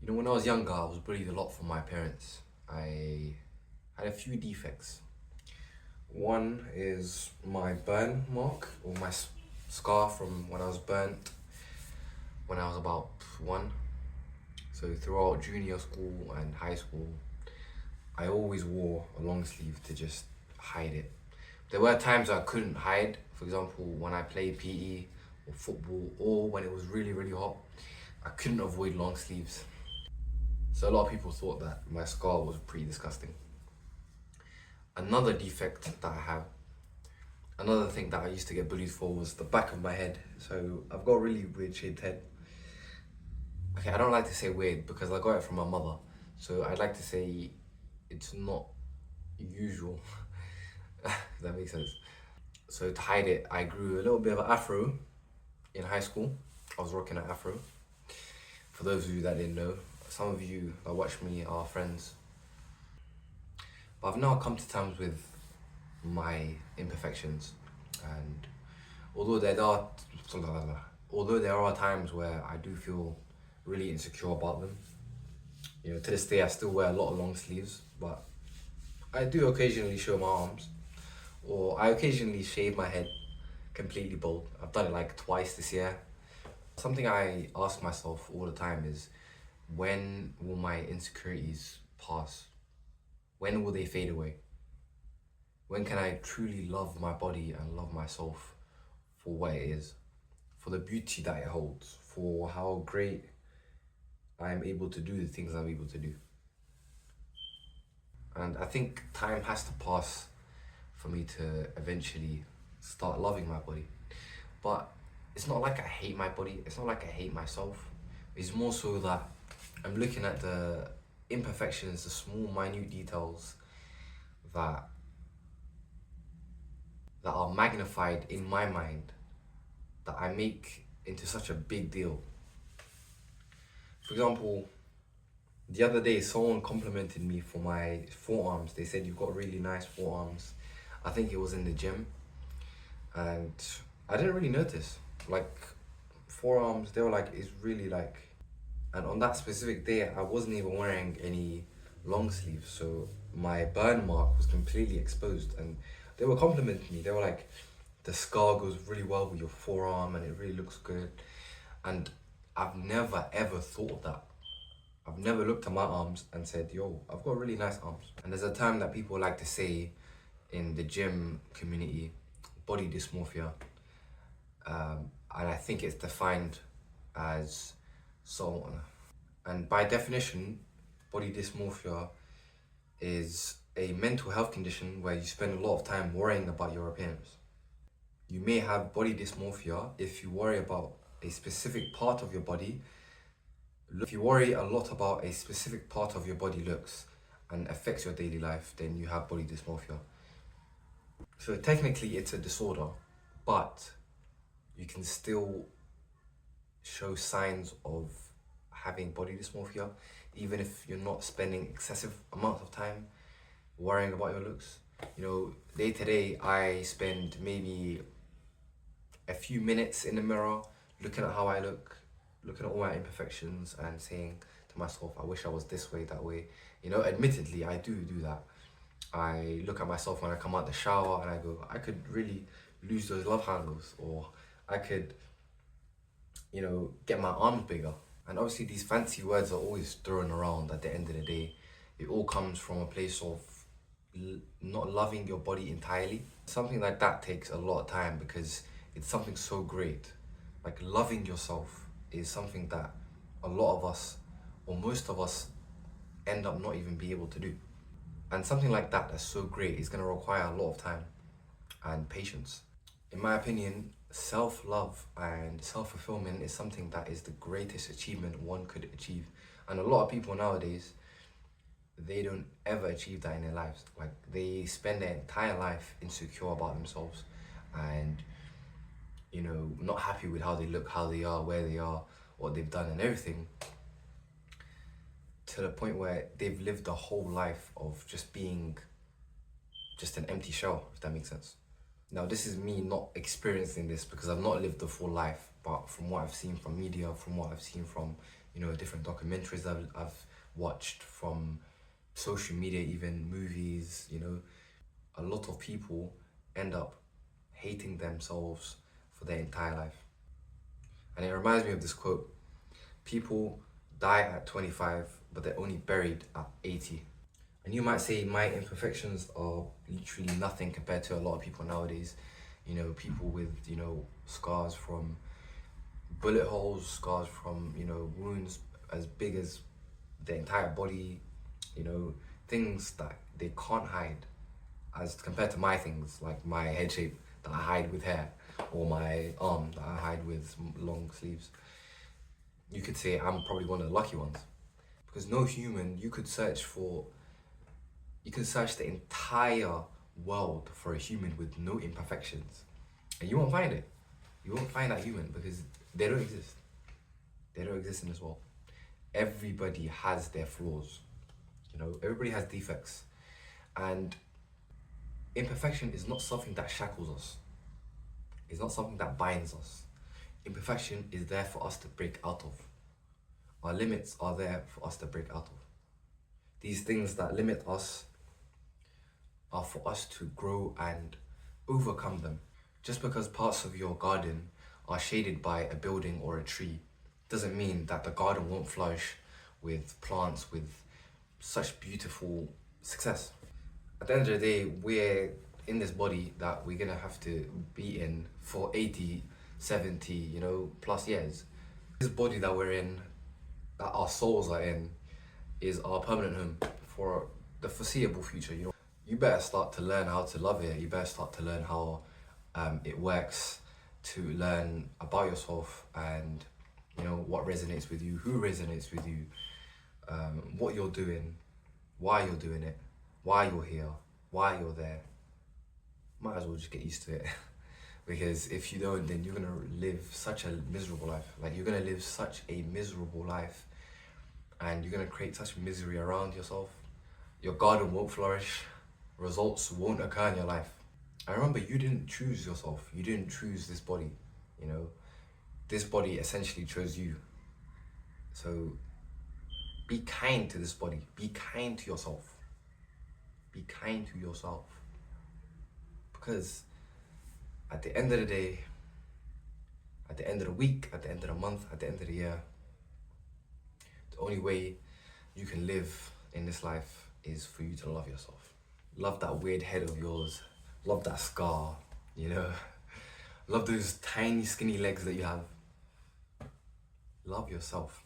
You know, when I was younger, I was bullied a lot from my parents. I had a few defects. One is my burn mark or my scar from when I was burnt when I was about one. So throughout junior school and high school, I always wore a long sleeve to just hide it. There were times I couldn't hide. For example, when I played PE or football, or when it was really, really hot, I couldn't avoid long sleeves. So a lot of people thought that my scar was pretty disgusting. Another defect that I have, another thing that I used to get bullied for was the back of my head. So I've got a really weird shaped head. Okay, I don't like to say weird because I got it from my mother. So I'd like to say it's not usual. If that makes sense. So to hide it, I grew a little bit of an afro in high school. I was rocking an afro. For those of you that didn't know, some of you that watch me are friends. But I've now come to terms with my imperfections, and although there are times where I do feel really insecure about them, you know, to this day I still wear a lot of long sleeves, but I do occasionally show my arms, or I occasionally shave my head completely bald. I've done it like twice this year. Something I ask myself all the time is, when will my insecurities pass? When will they fade away? When can I truly love my body and love myself for what it is, for the beauty that it holds, for how great I am able to do the things I'm able to do? And I think time has to pass for me to eventually start loving my body. But it's not like I hate my body, it's not like I hate myself. It's more so that I'm looking at the imperfections, the small, minute details that are magnified in my mind, that I make into such a big deal. For example, the other day someone complimented me for my forearms. They said, "You've got really nice forearms." I think it was in the gym, and I didn't really notice. Like, forearms, they were like, it's really like, and on that specific day I wasn't even wearing any long sleeves, so my burn mark was completely exposed, and they were complimenting me. They were like, "The scar goes really well with your forearm and it really looks good." And I've never ever thought that. I've never looked at my arms and said, "Yo, I've got really nice arms." And there's a term that people like to say in the gym community, body dysmorphia. And I think it's defined as someone. And by definition, body dysmorphia is a mental health condition where you spend a lot of time worrying about your appearance. You may have body dysmorphia if you worry about a specific part of your body. If you worry a lot about a specific part of your body looks and affects your daily life, then you have body dysmorphia. So technically it's a disorder, but you can still show signs of having body dysmorphia even if you're not spending excessive amounts of time worrying about your looks. You know, day to day I spend maybe a few minutes in the mirror looking at how I look, looking at all my imperfections and saying to myself, I wish I was this way, that way. You know, admittedly I do that. I look at myself when I come out the shower and I go, I could really lose those love handles, or I could, you know, get my arms bigger. And obviously these fancy words are always thrown around. At the end of the day, it all comes from a place of not loving your body entirely. Something like that takes a lot of time because it's something so great. Like, loving yourself is something that a lot of us, or most of us, end up not even be able to do. And something like that that's so great is going to require a lot of time and patience. In my opinion, self-love and self-fulfillment is something that is the greatest achievement one could achieve. And a lot of people nowadays, they don't ever achieve that in their lives. Like, they spend their entire life insecure about themselves and, you know, not happy with how they look, how they are, where they are, what they've done and everything, to the point where they've lived a whole life of just being just an empty shell, if that makes sense. Now, this is me not experiencing this because I've not lived a full life, but from what I've seen from media, from what I've seen from different documentaries I've watched, from social media, even movies, a lot of people end up hating themselves for their entire life. And it reminds me of this quote: people die at 25, but they're only buried at 80. And you might say my imperfections are literally nothing compared to a lot of people nowadays. People with, scars from bullet holes, scars from, wounds as big as the entire body, things that they can't hide, as compared to my things, like my head shape that I hide with hair, or my arm that I hide with long sleeves. You could say I'm probably one of the lucky ones, because no human, you could search the entire world for a human with no imperfections, and you won't find it. You won't find that human, because they don't exist. They don't exist in this world. Everybody has their flaws. Everybody has defects, and imperfection is not something that shackles us. It's not something that binds us. Imperfection is there for us to break out of. Our limits are there for us to break out of. These things that limit us are for us to grow and overcome them. Just because parts of your garden are shaded by a building or a tree doesn't mean that the garden won't flourish with plants with such beautiful success. At the end of the day, we're in this body that we're gonna have to be in for 80, 70, plus years. This body that we're in, that our souls are in, is our permanent home for the foreseeable future. You better start to learn how to love it. You better start to learn how it works, to learn about yourself, and what resonates with you, who resonates with you, what you're doing, why you're doing it, why you're here, why you're there. Might as well just get used to it. Because if you don't, then you're gonna live such a miserable life. Like, you're gonna live such a miserable life, and you're gonna create such misery around yourself. Your garden won't flourish, results won't occur in your life. And remember, you didn't choose yourself. You didn't choose this body. This body essentially chose you. So be kind to this body. Be kind to yourself. Be kind to yourself. Because at the end of the day, at the end of the week, at the end of the month, at the end of the year, the only way you can live in this life is for you to love yourself. Love that weird head of yours. Love that scar, Love those tiny skinny legs that you have. Love yourself.